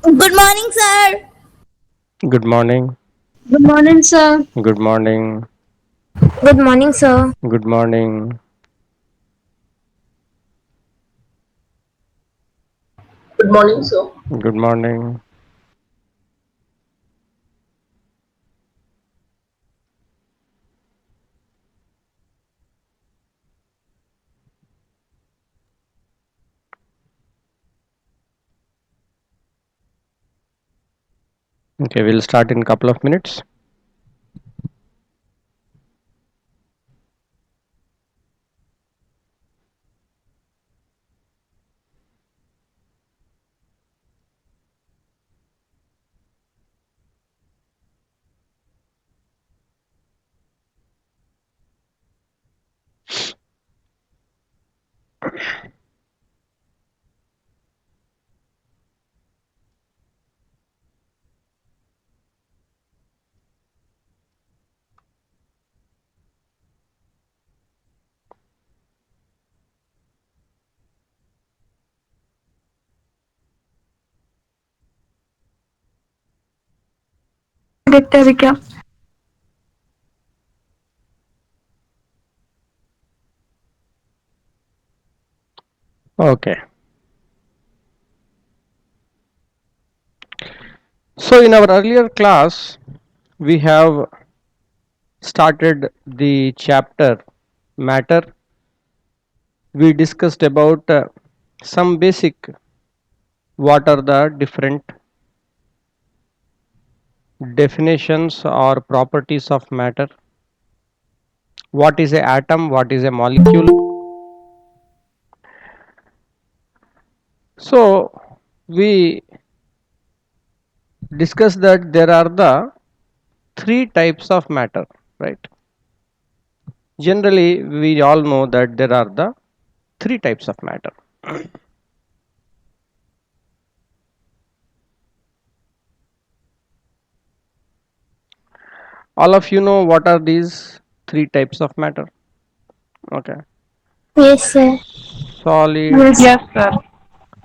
Good morning, sir. Good morning. Good morning, sir. Good morning. Good morning, sir. Good morning. Good morning, sir. Good morning. Okay, we'll start in a couple of minutes. देखते हैं अभी क्या। Okay. So, in our earlier class, we have started the chapter matter. We discussed about some basic what are the different definitions or properties of matter. What is a atom? What is a molecule? So, we discussed that there are the three types of matter, right? Generally, we all know that there are the three types of matter. All of you know what are these three types of matter? Okay. Yes, sir. Solid, Yes. Yes, sir.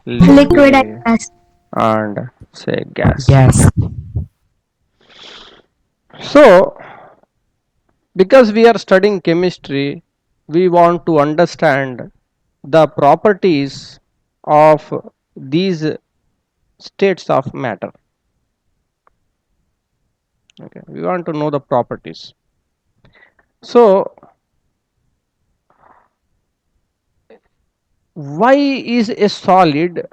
Liquid and liquid, gas. and say gas. Yes. So, because we are studying chemistry, we want to understand the properties of these states of matter. Okay. We want to know the properties. So, why is a solid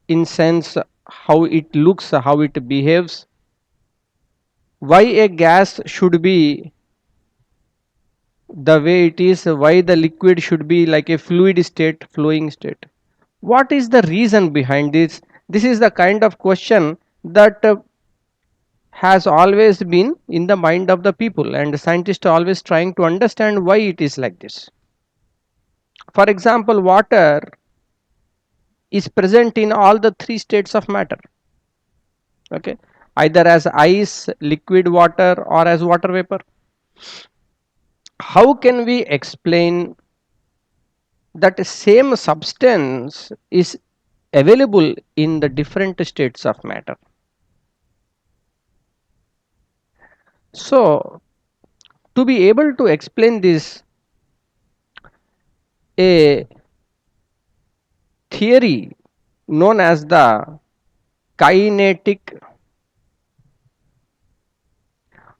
in sense how it looks, how it behaves? Why a gas should be the way it is? Why the liquid should be like a fluid state, flowing state? What is the reason behind this? This is the kind of question that has always been in the mind of the people, and scientists are always trying to understand why it is like this. For example, water is present in all the three states of matter. Okay, either as ice, liquid water, or as water vapor. How can we explain that same substance is available in the different states of matter? So, to be able to explain this, a theory known as the kinetic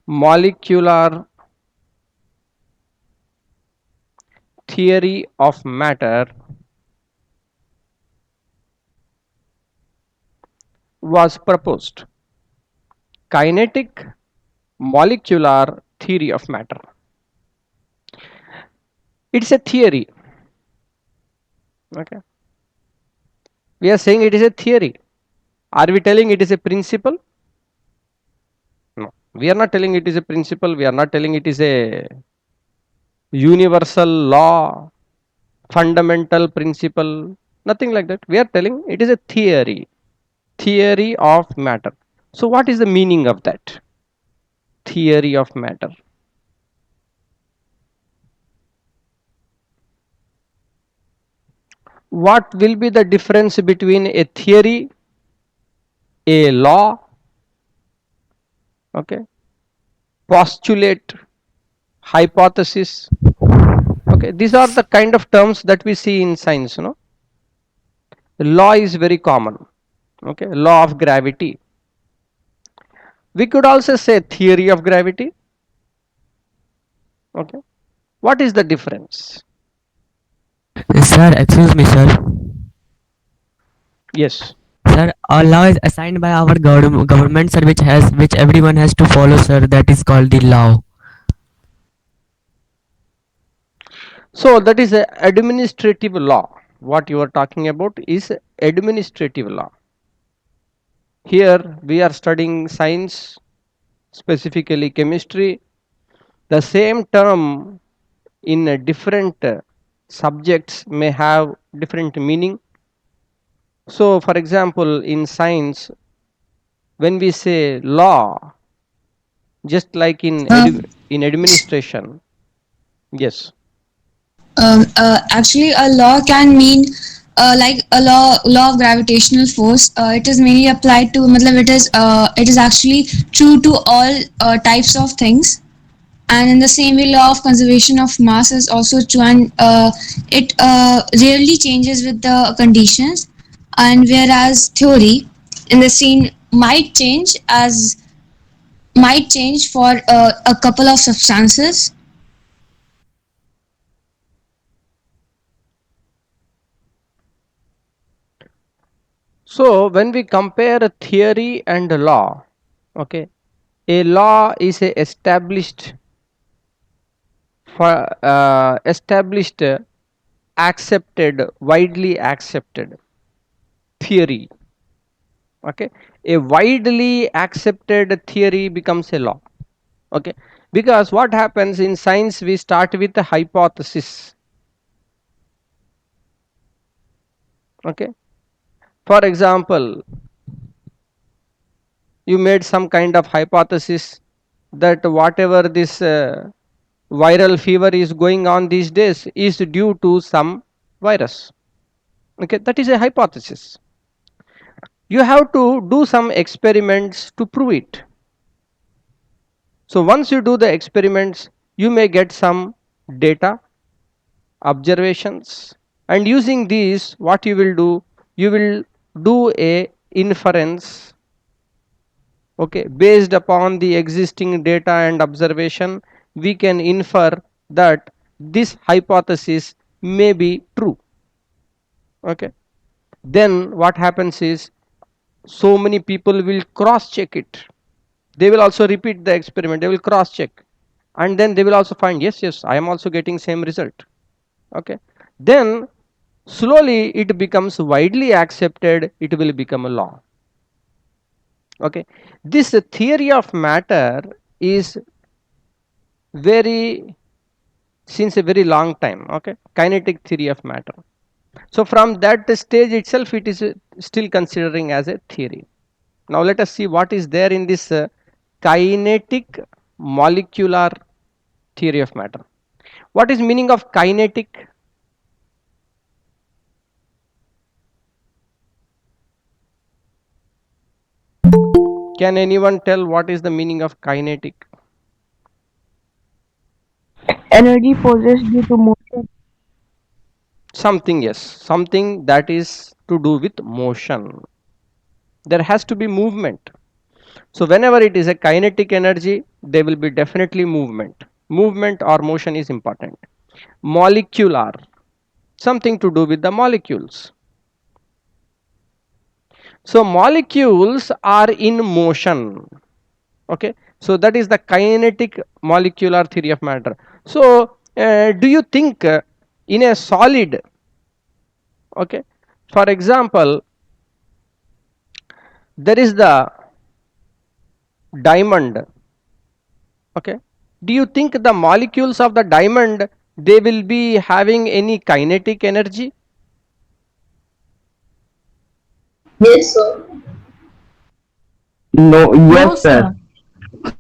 molecular theory of matter was proposed. Kinetic molecular theory of matter. It's a theory. Okay. We are saying it is a theory. Are we telling it is a principle? No. We are not telling it is a principle. We are not telling it is a universal law, fundamental principle. Nothing like that. We are telling it is a theory. Theory of matter. So, what is the meaning of that? Theory of matter. what will be the difference between a theory, a law, okay, postulate, hypothesis? Okay, these are the kind of terms that we see in science, you know. Law is very common. Okay, law of gravity. We could also say theory of gravity. Okay, what is the difference? Sir, excuse me, sir. Yes. Sir, a law is assigned by our government, sir, which everyone has to follow, sir. That is called the law. So that is a administrative law. What you are talking about is administrative law. Here we are studying science, specifically chemistry. The same term in a different subjects may have different meaning. So for example, in science, when we say law, just like in in administration, yes. Actually, a law can mean like a law of gravitational force. It is mainly applied to. Matlab, it is actually true to all types of things. And in the same way, law of conservation of mass is also true, and it rarely changes with the conditions. And whereas theory in the scene might change for a couple of substances. So when we compare a theory and a law, okay, a law is a established, accepted, widely accepted theory. Okay, a widely accepted theory becomes a law. Okay, because what happens in science, we start with a hypothesis. Okay, for example, you made some kind of hypothesis that whatever this viral fever is going on these days is due to some virus. Okay, that is a hypothesis. You have to do some experiments to prove it. So once you do the experiments, you may get some data, observations, and using these, what you will do, you will do a inference. Okay, based upon the existing data and observation, we can infer that this hypothesis may be true. Okay, then what happens is, so many people will cross check it. They will also repeat the experiment, they will cross check, and then they will also find, yes, I am also getting same result. Okay, then slowly it becomes widely accepted, it will become a law. Okay, this theory of matter is very, since a very long time. Okay, kinetic theory of matter. So from that stage itself, it is still considering as a theory. Now let us see what is there in this kinetic molecular theory of matter. What is meaning of kinetic? Can anyone tell what is the meaning of kinetic? Energy possessed due to motion. Something, yes, something that is to do with motion. There has to be movement. So whenever it is a kinetic energy, there will be definitely movement. Movement or motion is important. Molecular, something to do with the molecules. So molecules are in motion. Okay, so that is the kinetic molecular theory of matter. So do you think in a solid, okay, for example, there is the diamond. Okay, do you think the molecules of the diamond, they will be having any kinetic energy? Yes, sir. No, No, yes, sir. sir.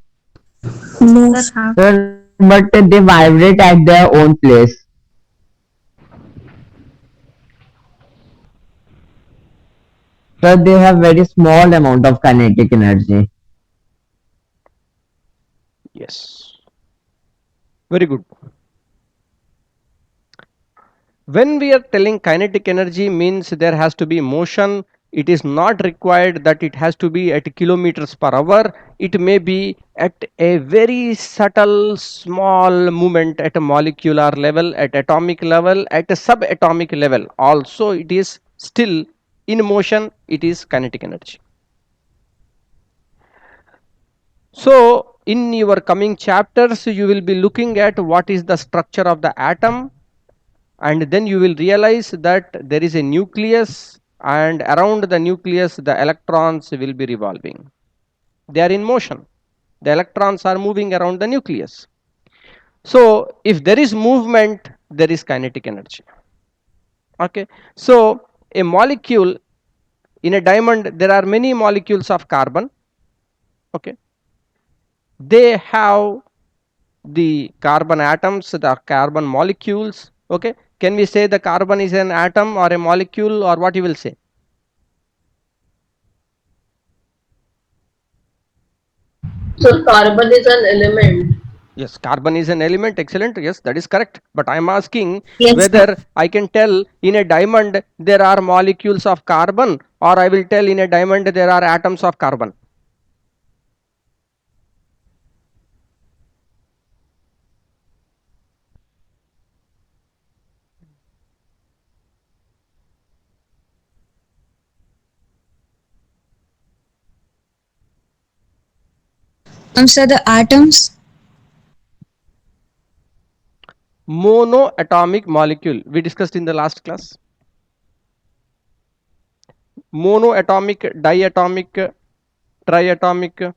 No, sir. Sir, but they vibrate at their own place. Sir, they have very small amount of kinetic energy. Yes. Very good. When we are telling kinetic energy means there has to be motion. It is not required that it has to be at kilometers per hour. It may be at a very subtle small movement at a molecular level, at atomic level, at a subatomic level. Also it is still in motion. It is kinetic energy. So in your coming chapters you will be looking at what is the structure of the atom, and then you will realize that there is a nucleus, and around the nucleus the electrons will be revolving. They are in motion. The electrons are moving around the nucleus. So if there is movement, there is kinetic energy. Okay. So a molecule in a diamond, there are many molecules of carbon. Okay. They have the carbon atoms, the carbon molecules. Okay. Can we say the carbon is an atom or a molecule, or what you will say? So carbon is an element. Yes, carbon is an element. Excellent. Yes, that is correct. But I am asking Yes, whether I can tell in a diamond there are molecules of carbon, or I will tell in a diamond there are atoms of carbon. So the atoms. Monoatomic molecule we discussed in the last class. Monoatomic, diatomic, triatomic,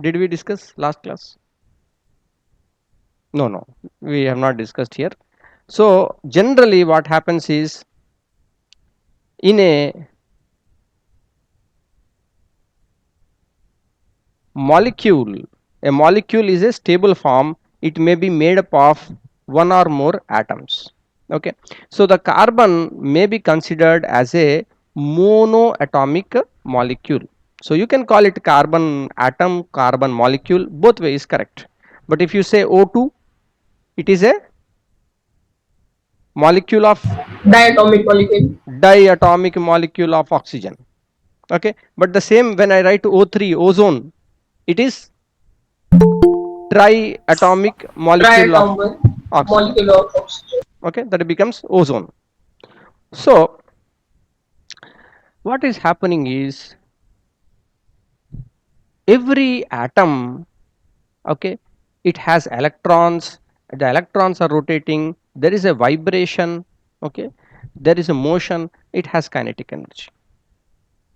did we discuss last class? No, we have not discussed here. So generally what happens is, in a molecule is a stable form. It may be made up of one or more atoms. Okay. So the carbon may be considered as a monoatomic molecule. So you can call it carbon atom, carbon molecule, both ways correct. But if you say O2, it is a molecule of Diatomic molecule. diatomic molecule of oxygen. Okay. But the same when I write O3, ozone, it is triatomic molecule of Triatomic oxygen. molecule of oxygen. Okay, that becomes ozone. So what is happening is, every atom, okay, it has electrons. The electrons are rotating. There is a vibration. Okay, there is a motion. It has kinetic energy.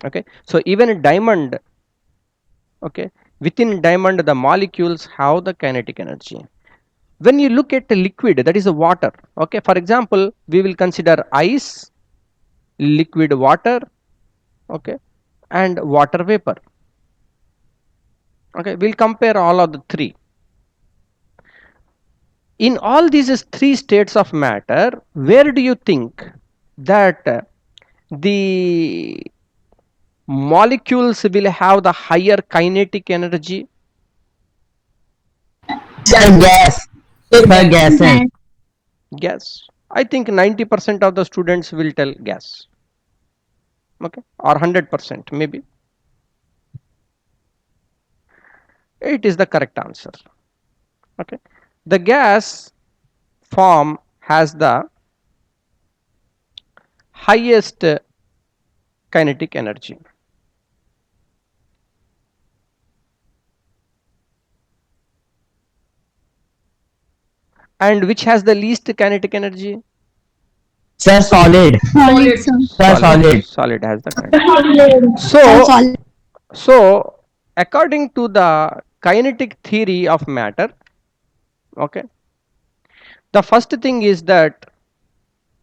Okay, so even a diamond, okay, within diamond the molecules have the kinetic energy. When you look at a liquid, that is a water. Okay, for example, we will consider ice, liquid water, okay, and water vapor. Okay, we'll compare all of the three. In all these three states of matter, where do you think that the molecules will have the higher kinetic energy? Sir, gas. Sir, gases. Gas. I think 90% of the students will tell gas. Okay, or 100% maybe. It is the correct answer. Okay, the gas form has the highest kinetic energy. And which has the least kinetic energy? Sir, solid. Solid. Sir, solid. Solid has the kinetic. So according to the kinetic theory of matter, okay, the first thing is that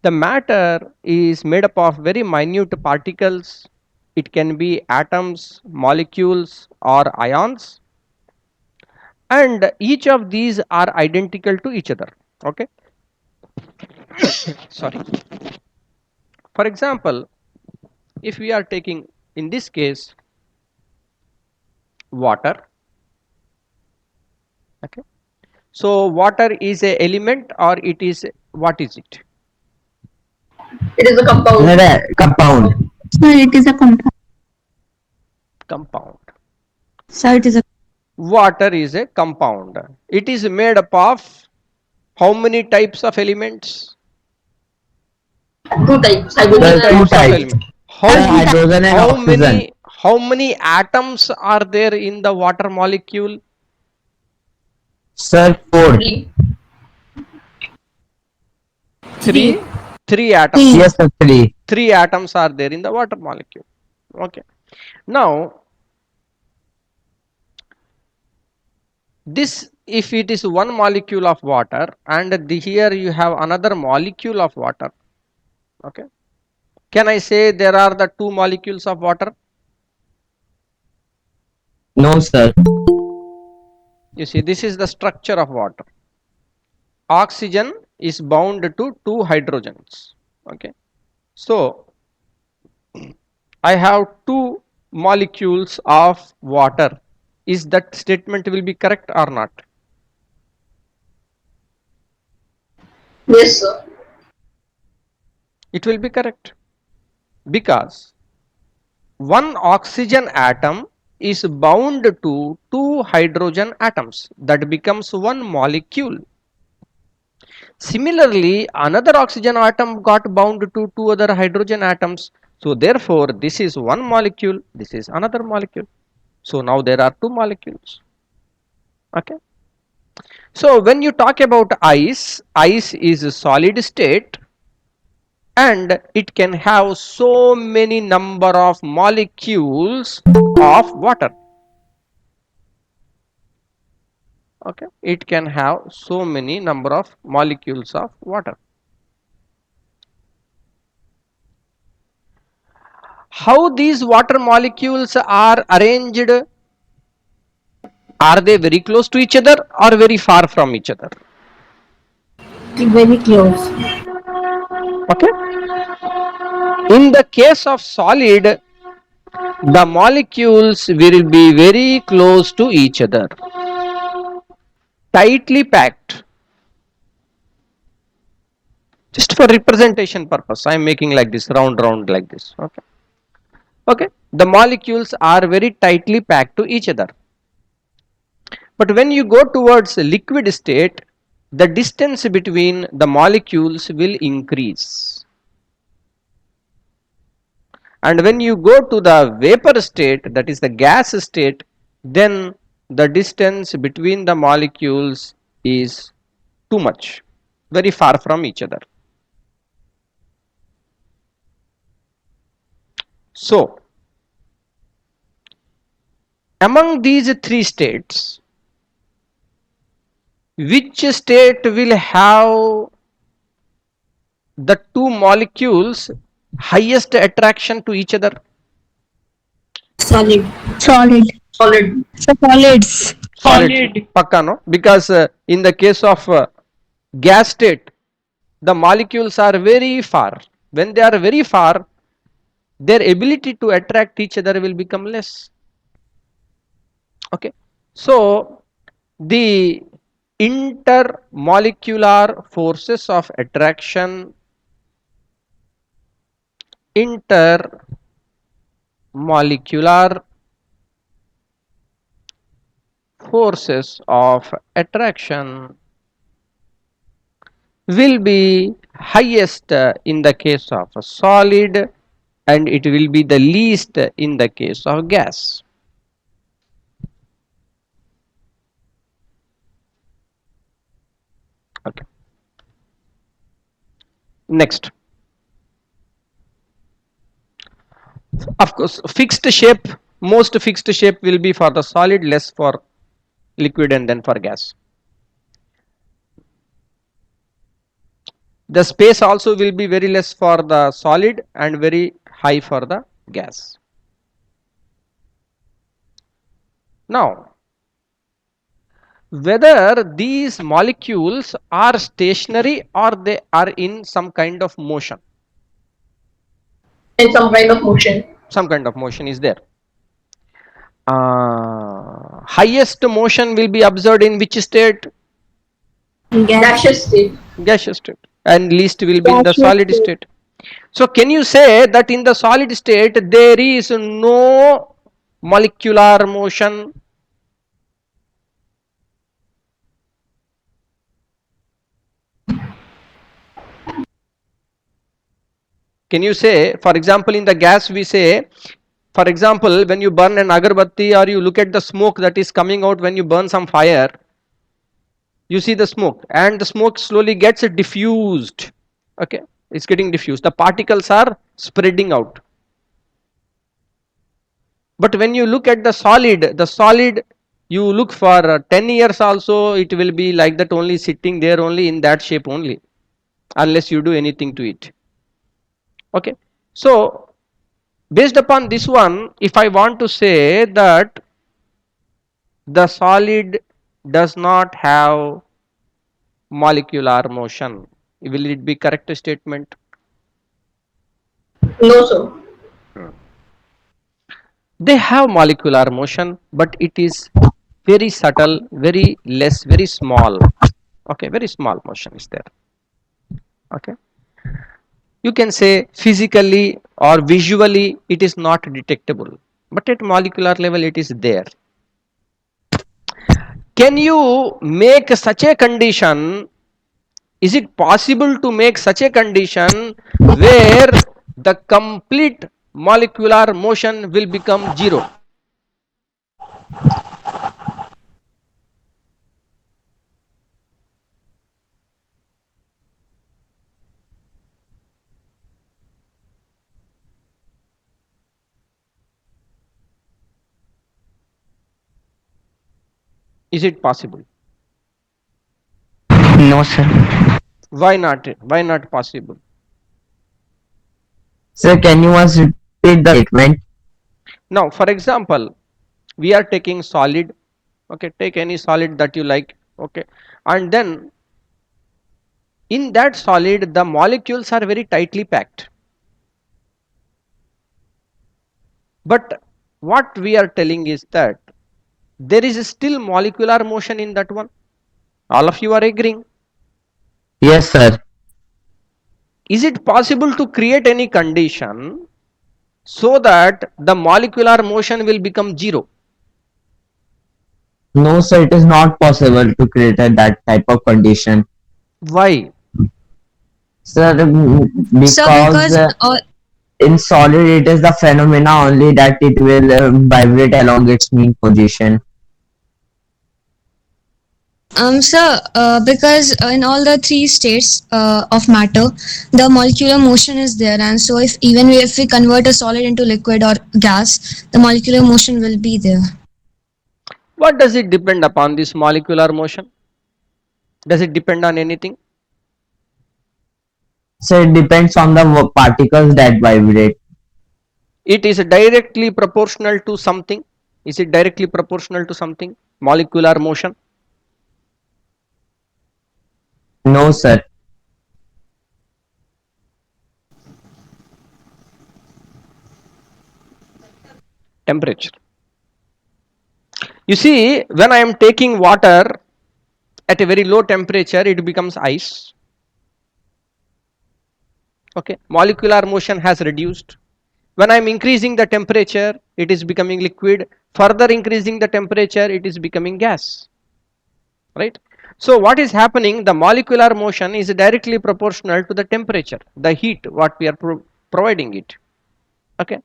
the matter is made up of very minute particles. It can be atoms, molecules, or ions, and each of these are identical to each other. Okay. Sorry. For example, if we are taking In this case, water. Okay. So water is a element, or it is, what is it? It is a compound. Compound. Sir, it is a compound. Compound. Sir, it is a Water is a compound. It is made up of how many types of elements? Two types. There Hydrogen are two and Of types. element. Hydrogen and oxygen. How many atoms are there in the water molecule? Sir, 4. three. Three atoms. Yes, sir, 3. Three atoms are there in the water molecule. Okay. Now, this, if it is one molecule of water, and here you have another molecule of water. Okay. Can I say there are the two molecules of water? No, sir. You see, this is the structure of water. Oxygen is bound to two hydrogens. Okay. So, I have two molecules of water. Is that statement will be correct or not? Yes, sir. It will be correct, because one oxygen atom is bound to two hydrogen atoms. That becomes one molecule. Similarly, another oxygen atom got bound to two other hydrogen atoms. So therefore, this is one molecule, this is another molecule. So now there are two molecules. Okay. So when you talk about ice, ice is a solid state, and it can have so many number of molecules of water. Okay, it can have so many number of molecules of water. How these water molecules are arranged? Are they very close to each other or very far from each other? Very close. Okay. In the case of solid, the molecules will be very close to each other, tightly packed. Just for representation purpose, I am making like this, round like this. Okay. Okay. The molecules are very tightly packed to each other. But when you go towards liquid state, the distance between the molecules will increase. And when you go to the vapor state, that is the gas state, then the distance between the molecules is too much, very far from each other. So, among these three states, which state will have the two molecules highest attraction to each other? Solid. solid. Solid. Solids. Solid. Pakka, no? Because in the case of gas state, the molecules are very far. When they are very far, their ability to attract each other will become less. Okay. So, the intermolecular forces of attraction, intermolecular forces of attraction will be highest in the case of a solid, and it will be the least in the case of gas. Okay. Next. Of course, fixed shape, most fixed shape will be for the solid, less for liquid, and then for gas. The space also will be very less for the solid and very high for the gas. Now, whether these molecules are stationary or they are in some kind of motion. In some kind of motion. some kind of motion is there. Highest motion will be observed in which state? Gaseous state. Gaseous state. And least will be in the Gaseous solid state. state. So can you say that in the solid state there is no molecular motion? Can you say, for example, in the gas we say, for example, when you burn an agarbatti or you look at the smoke that is coming out when you burn some fire, you see the smoke and the smoke slowly gets diffused. Okay, it's getting diffused. The particles are spreading out. But when you look at the solid you look for 10 years also, it will be like that, only sitting there only in that shape only, unless you do anything to it. Okay, so based upon this one, if I want to say that the solid does not have molecular motion, will it be correct statement? No, sir. They have molecular motion, but it is very subtle, very less, very small. Okay, very small motion is there. Okay, you can say physically or visually it is not detectable, but at molecular level it is there. Can you make such a condition? Is it possible to make such a condition where the complete molecular motion will become zero? Is it possible? No, sir. Why not? Why not possible? Sir, can you once repeat the statement? Now, for example, we are taking solid. Okay, take any solid that you like. Okay, and then in that solid the molecules are very tightly packed. But what we are telling is that there is still molecular motion in that one. All of you are agreeing? Yes, sir. Is it possible to create any condition so that the molecular motion will become zero? No, sir, it is not possible to create that type of condition. Why? Sir, because, So because in solid it is the phenomena only that it will vibrate along its mean position. Sir, because in all the three states of matter, the molecular motion is there, and so if we convert a solid into liquid or gas, the molecular motion will be there. What does it depend upon, this molecular motion? Does it depend on anything? So it depends on the particles that vibrate. It is directly proportional to something. Is it directly proportional to something? Molecular motion? No, sir. Temperature. You see, when I am taking water at a very low temperature, it becomes ice. Okay, molecular motion has reduced. When I am increasing the temperature, it is becoming liquid. Further increasing the temperature, it is becoming gas. Right? So what is happening? The molecular motion is directly proportional to the temperature, the heat what we are providing it. Okay.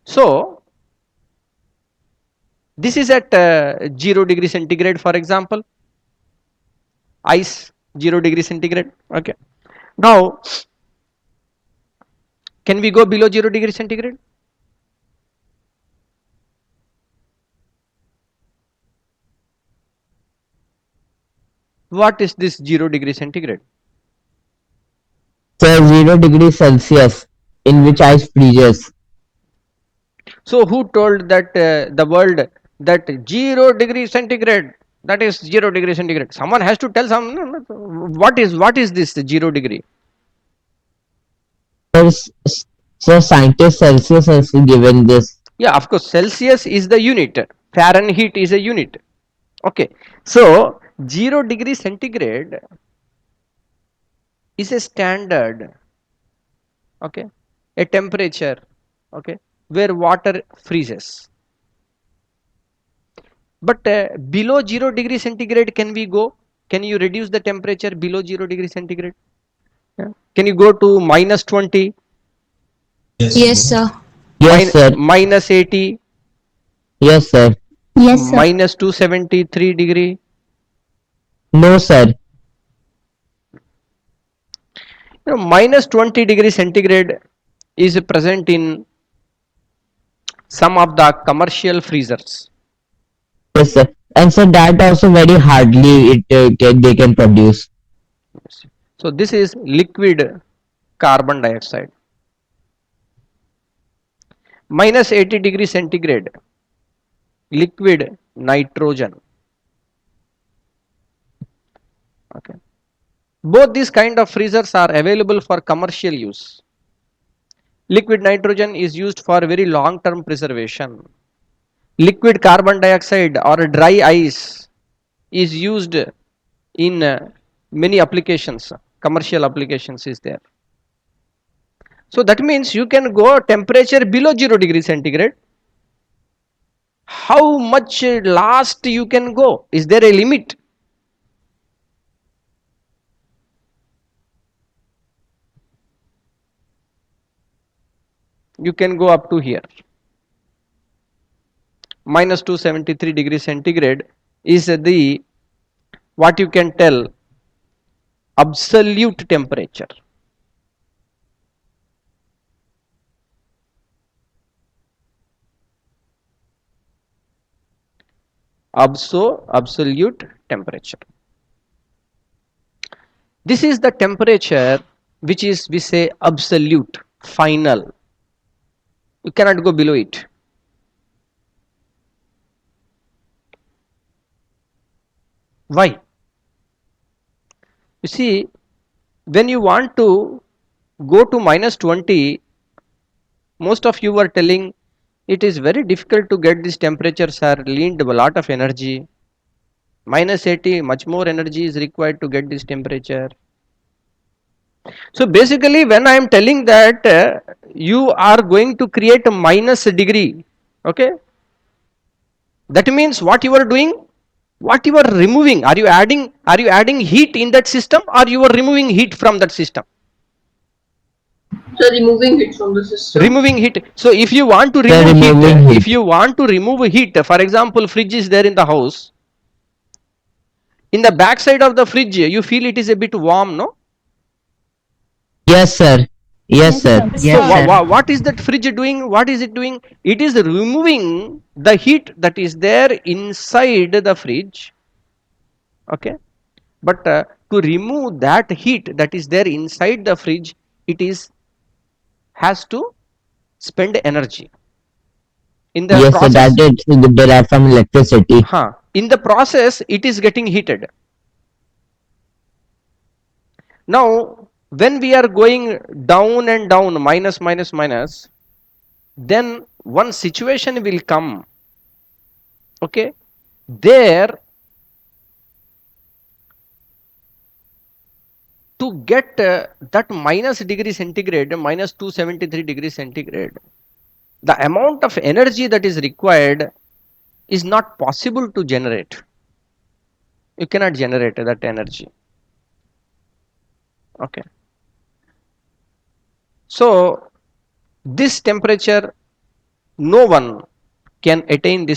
So this is at 0 degree centigrade, for example. Ice, 0 degree centigrade. Okay. Now, can we go below 0 degree centigrade? What is this 0 degree centigrade? So 0 degrees Celsius in which ice freezes. So who told that the world that 0 degree centigrade, that is 0 degree centigrade? Someone has to tell some. What is this 0 degree? So scientist Celsius has given this. Yeah, of course, Celsius is the unit, Fahrenheit is a unit. Okay, so 0 degree centigrade is a standard, okay, a temperature, okay, where water freezes. But below 0 degree centigrade, can we go? Can you reduce the temperature below 0 degree centigrade? Yeah. Can you go to -20, Yes, sir. Yes, sir. -80, Yes, sir. Yes, sir. -273 degree? No, sir. -20 degree centigrade is present in some of the commercial freezers. Yes, sir. And so that also very hardly they can produce. So this is liquid carbon dioxide. -80 degree centigrade, liquid nitrogen. Okay. Both these kind of freezers are available for commercial use. Liquid nitrogen is used for very long term preservation. Liquid carbon dioxide or dry ice is used in many applications, commercial applications is there. So that means you can go temperature below 0 degree centigrade. How much last you can go? Is there a limit? You can go up to here. -273 degree centigrade is the, what you can tell, absolute temperature. Absolute temperature. This is the temperature which is, we say, absolute, final. You cannot go below it. Why? You see, when you want to go to -20, most of you were telling it is very difficult to get these temperatures, are leaned a lot of energy. -80, much more energy is required to get this temperature. So basically, when I am telling that you are going to create a -degree, okay, that means what you are doing, what you are removing, are you adding heat in that system, or you are removing heat from that system? So removing it from the system. Removing heat. So if you want to remove heat, if you want to remove heat, for example, fridge is there in the house. In the back side of the fridge, you feel it is a bit warm, no? Yes, sir. Yes, sir. Yes, So sir. what is that fridge doing? What is it doing? It is removing the heat that is there inside the fridge. Okay. But to remove that heat that is there inside the fridge, it is has to spend energy. In the Yes, sir. process, That is derived from electricity. in the process, it is getting heated. Now, when we are going down and down, minus, minus, minus, then one situation will come, okay, there, to get that -degree centigrade, -273 degrees centigrade, the amount of energy that is required is not possible to generate. You cannot generate that energy. Okay. So this temperature, no one can attain this